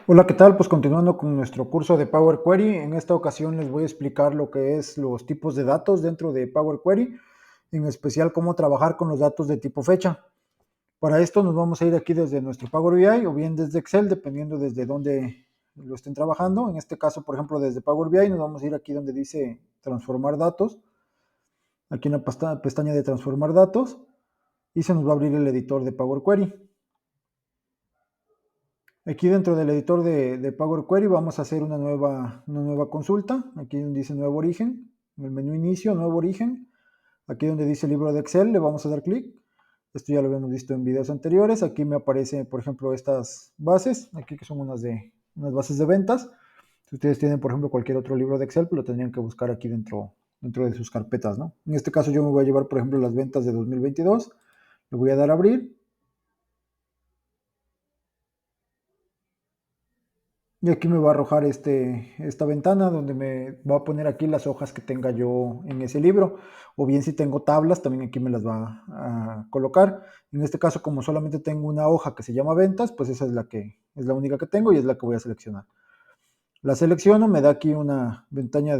Hola, ¿qué tal? Pues continuando con nuestro curso de Power Query, en esta ocasión les voy a explicar lo que es los tipos de datos dentro de Power Query, en especial cómo trabajar con los datos de tipo fecha. Para esto nos vamos a ir aquí desde nuestro Power BI o bien desde Excel, dependiendo desde dónde lo estén trabajando. En este caso, por ejemplo, desde Power BI nos vamos a ir aquí donde dice transformar datos, aquí en la pestaña de transformar datos, y se nos va a abrir el editor de Power Query. Aquí dentro del editor de Power Query vamos a hacer una nueva consulta. Aquí donde dice nuevo origen, en el menú inicio, nuevo origen. Aquí donde dice libro de Excel, le vamos a dar clic. Esto ya lo habíamos visto en videos anteriores. Aquí me aparecen, por ejemplo, estas bases. Aquí que son unas bases de ventas. Si ustedes tienen, por ejemplo, cualquier otro libro de Excel, pues lo tendrían que buscar aquí dentro de sus carpetas, ¿no? En este caso yo me voy a llevar, por ejemplo, las ventas de 2022. Le voy a dar a abrir. Y aquí me va a arrojar esta ventana donde me va a poner aquí las hojas que tenga yo en ese libro. O bien si tengo tablas, también aquí me las va a colocar. En este caso, como solamente tengo una hoja que se llama ventas, pues esa es la única que tengo y es la que voy a seleccionar. La selecciono, me da aquí una ventana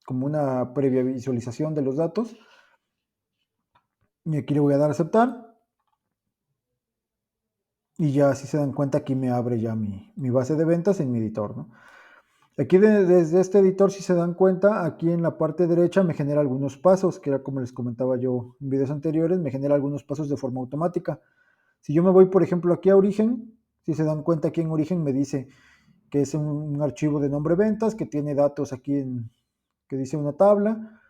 como una previa visualización de los datos. Y aquí le voy a dar a aceptar. Y ya, si se dan cuenta, aquí me abre ya mi base de ventas en mi editor, ¿no? Aquí desde este editor, si se dan cuenta, aquí en la parte derecha me genera algunos pasos, que era como les comentaba yo en videos anteriores, me genera algunos pasos de forma automática. Si yo me voy, por ejemplo, aquí a origen, si se dan cuenta, aquí en origen me dice que es un archivo de nombre ventas, que tiene datos aquí que dice una tabla,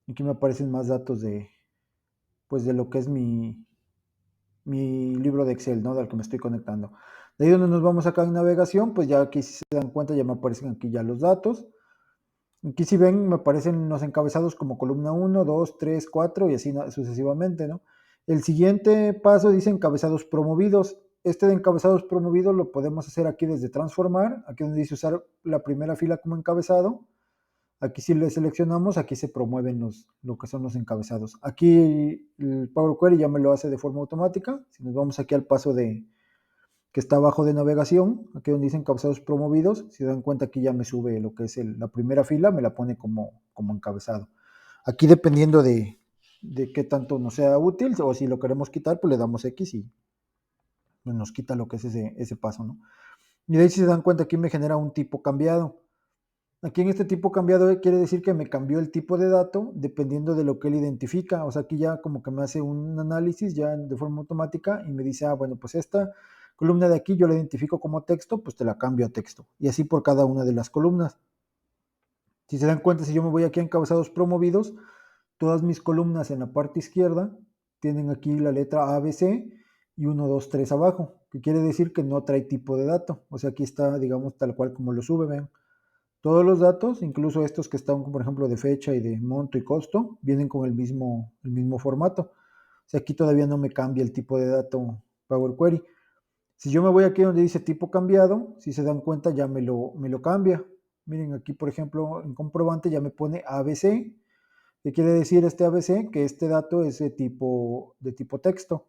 y aquí me aparecen más datos pues de lo que es mi libro de Excel, ¿no? Del que me estoy conectando. De ahí donde nos vamos acá en navegación, pues ya aquí si se dan cuenta ya me aparecen aquí ya los datos. Aquí si ven me aparecen los encabezados como columna 1, 2, 3, 4 y así sucesivamente, ¿no? El siguiente paso dice encabezados promovidos. Este de encabezados promovidos lo podemos hacer aquí desde transformar, aquí donde dice usar la primera fila como encabezado. Aquí si le seleccionamos, aquí se promueven lo que son los encabezados. Aquí el Power Query ya me lo hace de forma automática. Si nos vamos aquí al paso que está abajo de navegación, aquí donde dice encabezados promovidos, si se dan cuenta aquí ya me sube lo que es la primera fila, me la pone como encabezado. Aquí dependiendo de qué tanto nos sea útil o si lo queremos quitar, pues le damos X y nos quita lo que es ese paso, ¿no? Y de ahí si se dan cuenta aquí me genera un tipo cambiado. Aquí en este tipo cambiado quiere decir que me cambió el tipo de dato dependiendo de lo que él identifica. O sea, aquí ya como que me hace un análisis ya de forma automática y me dice, bueno, pues esta columna de aquí yo la identifico como texto, pues te la cambio a texto. Y así por cada una de las columnas. Si se dan cuenta, si yo me voy aquí a encabezados promovidos, todas mis columnas en la parte izquierda tienen aquí la letra ABC y 1, 2, 3 abajo, que quiere decir que no trae tipo de dato. O sea, aquí está, digamos, tal cual como lo sube, vean. Todos los datos, incluso estos que están, por ejemplo, de fecha y de monto y costo, vienen con el mismo formato. O sea, aquí todavía no me cambia el tipo de dato Power Query. Si yo me voy aquí donde dice tipo cambiado, si se dan cuenta ya me lo cambia. Miren, aquí por ejemplo en comprobante ya me pone ABC. ¿Qué quiere decir este ABC? Que este dato es de tipo texto.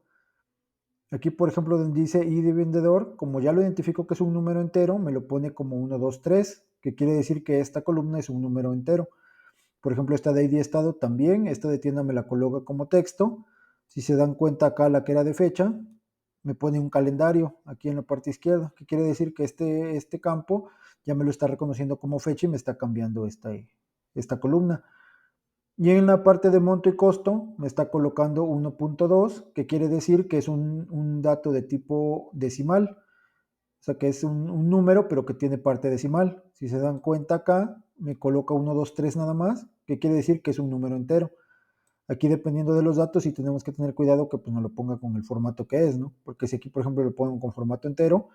Aquí, por ejemplo, donde dice ID de vendedor, como ya lo identifico que es un número entero, me lo pone como 1, 2, 3, que quiere decir que esta columna es un número entero. Por ejemplo, esta de ID estado también, esta de tienda me la coloca como texto. Si se dan cuenta acá la que era de fecha, me pone un calendario aquí en la parte izquierda, que quiere decir que este campo ya me lo está reconociendo como fecha y me está cambiando esta columna. Y en la parte de monto y costo me está colocando 1.2, que quiere decir que es un dato de tipo decimal. O sea, que es un número, pero que tiene parte decimal. Si se dan cuenta acá, me coloca 1, 2, 3 nada más, que quiere decir que es un número entero. Aquí dependiendo de los datos, sí tenemos que tener cuidado que pues no lo ponga con el formato que es, ¿no? Porque si aquí, por ejemplo, lo pongo con formato entero,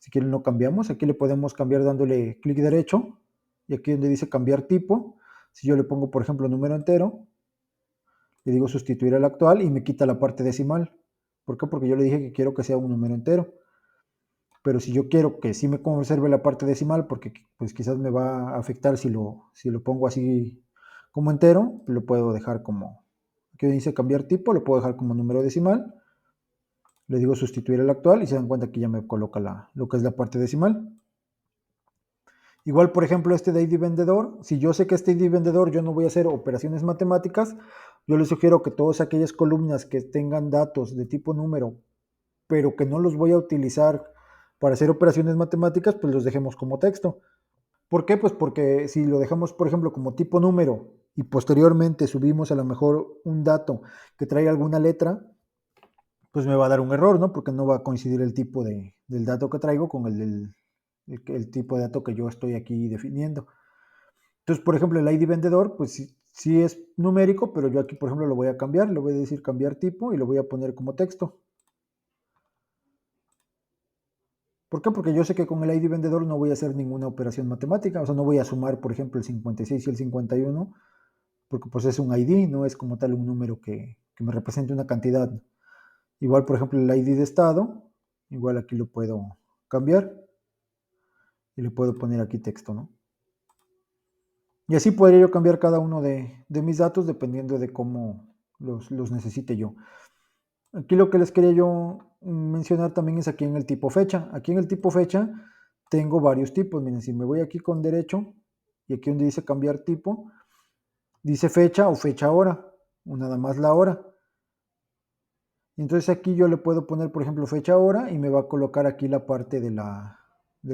si quieren lo cambiamos. Aquí le podemos cambiar dándole clic derecho. Y aquí donde dice cambiar tipo, si yo le pongo, por ejemplo, número entero, le digo sustituir al actual y me quita la parte decimal. ¿Por qué? Porque yo le dije que quiero que sea un número entero. Pero si yo quiero que sí me conserve la parte decimal, porque pues quizás me va a afectar si lo pongo así como entero, lo puedo dejar como, aquí dice cambiar tipo, lo puedo dejar como número decimal. Le digo sustituir el actual y se dan cuenta que ya me coloca lo que es la parte decimal. Igual, por ejemplo, este de ID vendedor, si yo sé que este ID vendedor yo no voy a hacer operaciones matemáticas, yo les sugiero que todas aquellas columnas que tengan datos de tipo número, pero que no los voy a utilizar para hacer operaciones matemáticas, pues los dejemos como texto. ¿Por qué? Pues porque si lo dejamos, por ejemplo, como tipo número y posteriormente subimos a lo mejor un dato que trae alguna letra, pues me va a dar un error, ¿no? Porque no va a coincidir el tipo del dato que traigo con el tipo de dato que yo estoy aquí definiendo. Entonces, por ejemplo, el ID vendedor, pues sí es numérico, pero yo aquí, por ejemplo, lo voy a cambiar, le voy a decir cambiar tipo y lo voy a poner como texto. ¿Por qué? Porque yo sé que con el ID vendedor no voy a hacer ninguna operación matemática, o sea, no voy a sumar, por ejemplo, el 56 y el 51, porque pues es un ID, no es como tal un número que me represente una cantidad. Igual, por ejemplo, el ID de estado, igual aquí lo puedo cambiar y le puedo poner aquí texto, ¿no? Y así podría yo cambiar cada uno de mis datos dependiendo de cómo los necesite yo. Aquí lo que les quería yo mencionar también es aquí en el tipo fecha. Aquí en el tipo fecha tengo varios tipos. Miren, si me voy aquí con derecho y aquí donde dice cambiar tipo, dice fecha o fecha hora, o nada más la hora. Entonces aquí yo le puedo poner, por ejemplo, fecha hora y me va a colocar aquí la parte de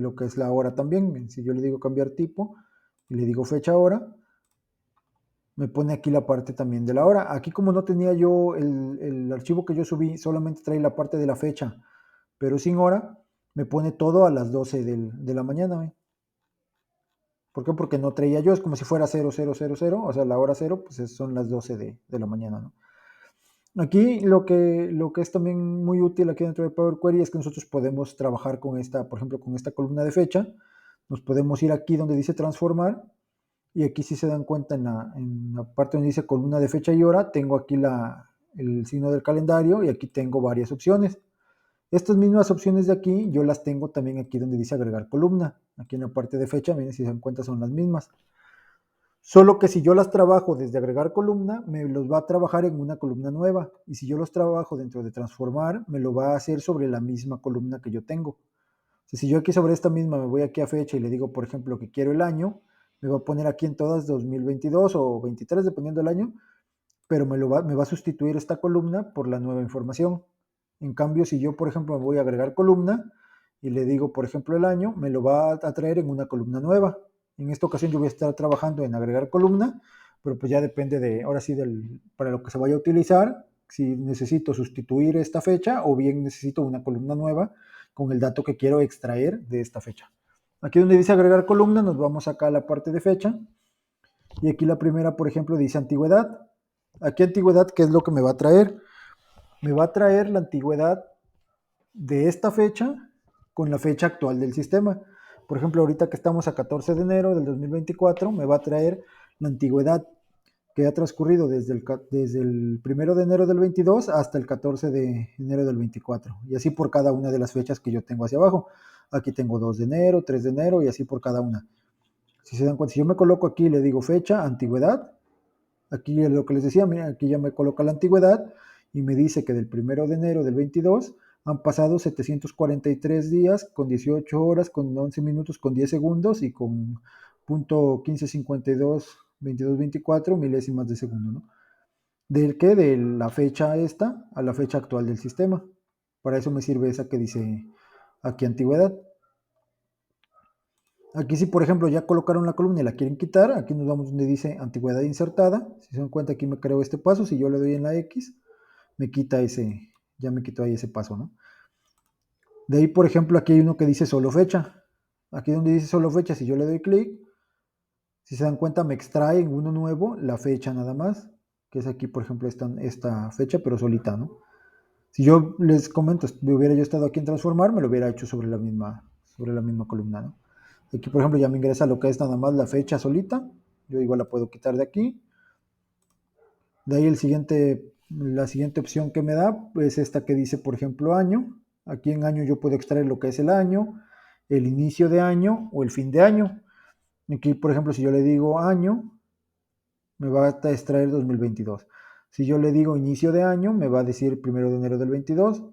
lo que es la hora también. Si yo le digo cambiar tipo y le digo fecha hora, me pone aquí la parte también de la hora. Aquí como no tenía yo el archivo que yo subí, solamente trae la parte de la fecha, pero sin hora, me pone todo a las 12 de la mañana. ¿Por qué? Porque no traía yo, es como si fuera 0000, o sea, la hora cero, pues son las 12 de la mañana, ¿no? Aquí lo que es también muy útil aquí dentro de Power Query es que nosotros podemos trabajar con esta, por ejemplo, con esta columna de fecha. Nos podemos ir aquí donde dice transformar y aquí si se dan cuenta en la parte donde dice columna de fecha y hora, tengo aquí el signo del calendario y aquí tengo varias opciones. Estas mismas opciones de aquí yo las tengo también aquí donde dice agregar columna. Aquí en la parte de fecha, miren si se dan cuenta son las mismas. Solo que si yo las trabajo desde agregar columna, me los va a trabajar en una columna nueva. Y si yo los trabajo dentro de transformar, me lo va a hacer sobre la misma columna que yo tengo. O sea, si yo aquí sobre esta misma me voy aquí a fecha y le digo, por ejemplo, que quiero el año, me va a poner aquí en todas 2022 o 23, dependiendo del año, pero me va a sustituir esta columna por la nueva información. En cambio, si yo, por ejemplo, me voy a agregar columna y le digo, por ejemplo, el año, me lo va a traer en una columna nueva. En esta ocasión yo voy a estar trabajando en agregar columna, pero pues ya depende ahora sí, para lo que se vaya a utilizar, si necesito sustituir esta fecha o bien necesito una columna nueva con el dato que quiero extraer de esta fecha. Aquí donde dice agregar columna, nos vamos acá a la parte de fecha y aquí la primera, por ejemplo, dice antigüedad. Aquí antigüedad, ¿qué es lo que me va a traer? Me va a traer la antigüedad de esta fecha con la fecha actual del sistema. Por ejemplo, ahorita que estamos a 14 de enero del 2024, me va a traer la antigüedad que ha transcurrido desde el 1 de enero del 22 hasta el 14 de enero del 24. Y así por cada una de las fechas que yo tengo hacia abajo. Aquí tengo 2 de enero, 3 de enero y así por cada una. Si se dan cuenta, si yo me coloco aquí y le digo fecha, antigüedad, aquí es lo que les decía, mira, aquí ya me coloca la antigüedad y me dice que del 1 de enero del 22 han pasado 743 días con 18 horas, con 11 minutos, con 10 segundos y con punto 1552, 22, 24 milésimas de segundo, ¿no? ¿Del qué? De la fecha esta a la fecha actual del sistema. Para eso me sirve esa que dice aquí antigüedad. Aquí si por ejemplo ya colocaron la columna y la quieren quitar, aquí nos vamos donde dice antigüedad insertada. Si se dan cuenta aquí me creo este paso, si yo le doy en la X, me quita ya me quitó ahí ese paso, ¿no? De ahí por ejemplo aquí hay uno que dice solo fecha. Aquí donde dice solo fecha, si yo le doy clic, si se dan cuenta me extrae en uno nuevo la fecha nada más, que es aquí por ejemplo esta fecha pero solita, ¿no? Si yo les comento, hubiera yo estado aquí en transformar, me lo hubiera hecho sobre la misma columna, ¿no? Aquí, por ejemplo, ya me ingresa lo que es nada más la fecha solita. Yo igual la puedo quitar de aquí. De ahí la siguiente opción que me da es esta que dice, por ejemplo, año. Aquí en año yo puedo extraer lo que es el año, el inicio de año o el fin de año. Aquí, por ejemplo, si yo le digo año, me va a extraer 2022. Si yo le digo inicio de año, me va a decir 1 de enero del 22.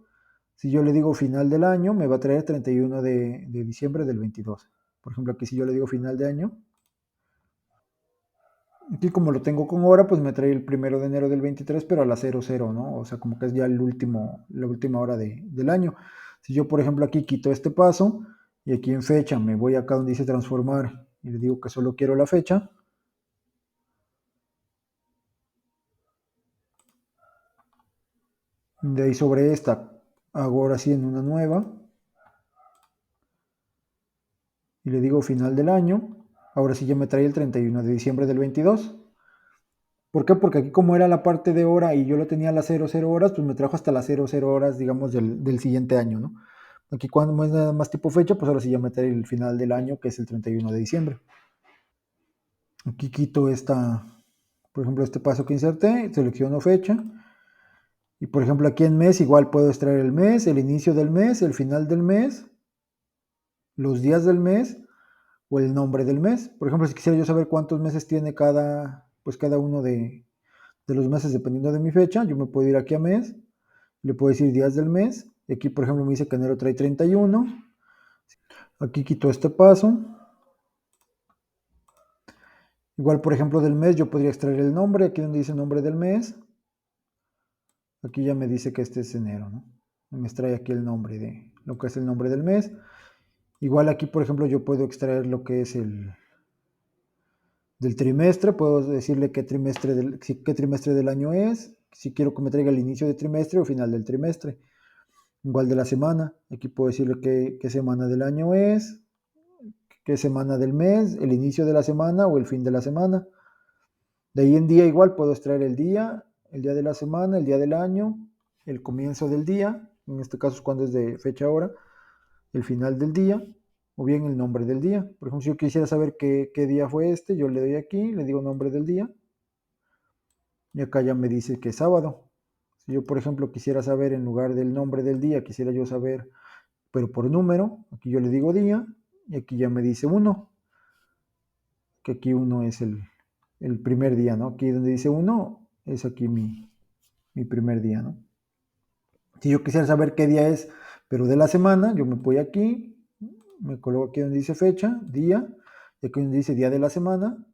Si yo le digo final del año, me va a traer 31 de diciembre del 22. Por ejemplo, aquí si yo le digo final de año, aquí como lo tengo con hora, pues me trae el 1 de enero del 23, pero a las 00, ¿no? O sea, como que es ya la última hora del año. Si yo, por ejemplo, aquí quito este paso y aquí en fecha me voy acá donde dice transformar y le digo que solo quiero la fecha, de ahí sobre esta hago ahora sí en una nueva y le digo final del año. Ahora sí ya me trae el 31 de diciembre del 22. ¿Por qué? Porque aquí como era la parte de hora y yo lo tenía a las 00 horas, pues me trajo hasta las 00 horas, digamos, del siguiente año, ¿no? Aquí cuando es nada más tipo fecha, pues ahora sí ya me trae el final del año, que es el 31 de diciembre. Aquí quito por ejemplo, este paso que inserté, selecciono fecha. Y por ejemplo, aquí en mes igual puedo extraer el mes, el inicio del mes, el final del mes, los días del mes o el nombre del mes. Por ejemplo, si quisiera yo saber cuántos meses tiene pues cada uno de los meses dependiendo de mi fecha, yo me puedo ir aquí a mes, le puedo decir días del mes. Y aquí, por ejemplo, me dice que enero trae 31. Aquí quito este paso. Igual, por ejemplo, del mes yo podría extraer el nombre, aquí donde dice nombre del mes. Aquí ya me dice que este es enero, ¿no? Me extrae aquí el nombre de lo que es el nombre del mes. Igual aquí, por ejemplo, yo puedo extraer lo que es del trimestre, puedo decirle qué trimestre del año es, si quiero que me traiga el inicio de trimestre o final del trimestre. Igual de la semana, aquí puedo decirle qué semana del año es, qué semana del mes, el inicio de la semana o el fin de la semana. De ahí en día igual puedo extraer el día de la semana, el día del año, el comienzo del día, en este caso es cuando es de fecha hora, el final del día, o bien el nombre del día. Por ejemplo, si yo quisiera saber qué día fue este, yo le doy aquí, le digo nombre del día, y acá ya me dice que es sábado. Si yo, por ejemplo, quisiera saber en lugar del nombre del día, quisiera yo saber, pero por número, aquí yo le digo día, y aquí ya me dice uno, que aquí uno es el primer día, ¿no? Aquí donde dice uno, es aquí mi primer día, ¿no? Si yo quisiera saber qué día es, pero de la semana, yo me voy aquí, me coloco aquí donde dice fecha, día, y aquí donde dice día de la semana,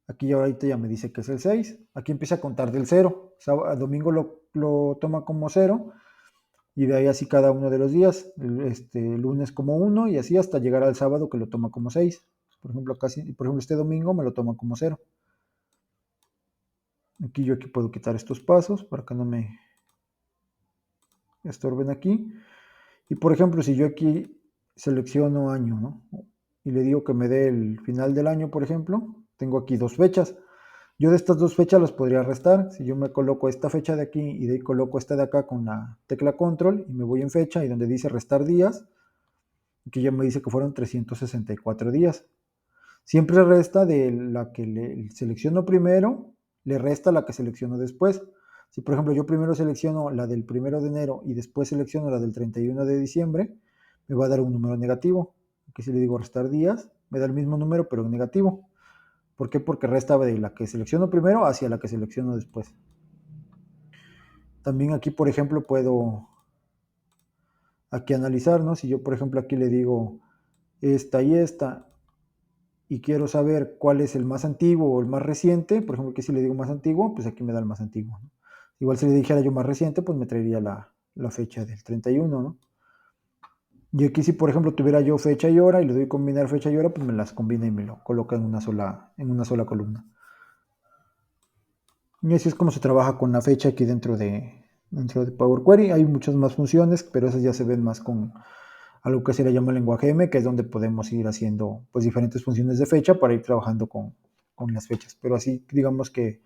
aquí ya ahorita ya me dice que es el 6. Aquí empieza a contar del 0, domingo lo toma como 0, y de ahí así cada uno de los días, lunes como 1, y así hasta llegar al sábado que lo toma como 6. Por ejemplo, este domingo me lo toma como 0. Aquí puedo quitar estos pasos para que no me estorben aquí. Y por ejemplo, si yo aquí selecciono año, ¿no? Y le digo que me dé el final del año, por ejemplo, tengo aquí dos fechas. Yo de estas dos fechas las podría restar. Si yo me coloco esta fecha de aquí y de ahí coloco esta de acá con la tecla control y me voy en fecha y donde dice restar días, aquí ya me dice que fueron 364 días. Siempre resta de la que le selecciono primero, le resta la que selecciono después. Si por ejemplo yo primero selecciono la del 1 de enero y después selecciono la del 31 de diciembre, me va a dar un número negativo. Aquí si le digo restar días, me da el mismo número pero en negativo. ¿Por qué? Porque resta de la que selecciono primero hacia la que selecciono después. También aquí, por ejemplo, puedo aquí analizar, ¿no? Si yo, por ejemplo, aquí le digo esta y esta, y quiero saber cuál es el más antiguo o el más reciente, por ejemplo, aquí si le digo más antiguo, pues aquí me da el más antiguo, ¿no? Igual si le dijera yo más reciente, pues me traería la fecha del 31, ¿no? Y aquí si, por ejemplo, tuviera yo fecha y hora y le doy combinar fecha y hora, pues me las combina y me lo coloca en una sola columna. Y así es como se trabaja con la fecha aquí dentro de Power Query. Hay muchas más funciones, pero esas ya se ven más con algo que se le llama lenguaje M, que es donde podemos ir haciendo pues diferentes funciones de fecha para ir trabajando con las fechas. Pero así digamos que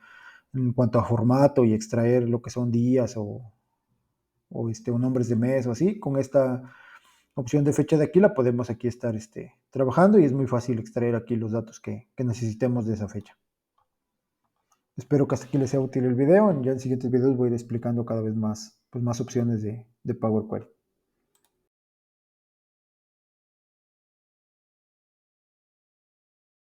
en cuanto a formato y extraer lo que son días o nombres de mes o así, con esta opción de fecha de aquí la podemos aquí estar trabajando y es muy fácil extraer aquí los datos que necesitemos de esa fecha. Espero que hasta aquí les sea útil el video. Ya en siguientes videos voy a ir explicando cada vez más, pues, más opciones de Power Query.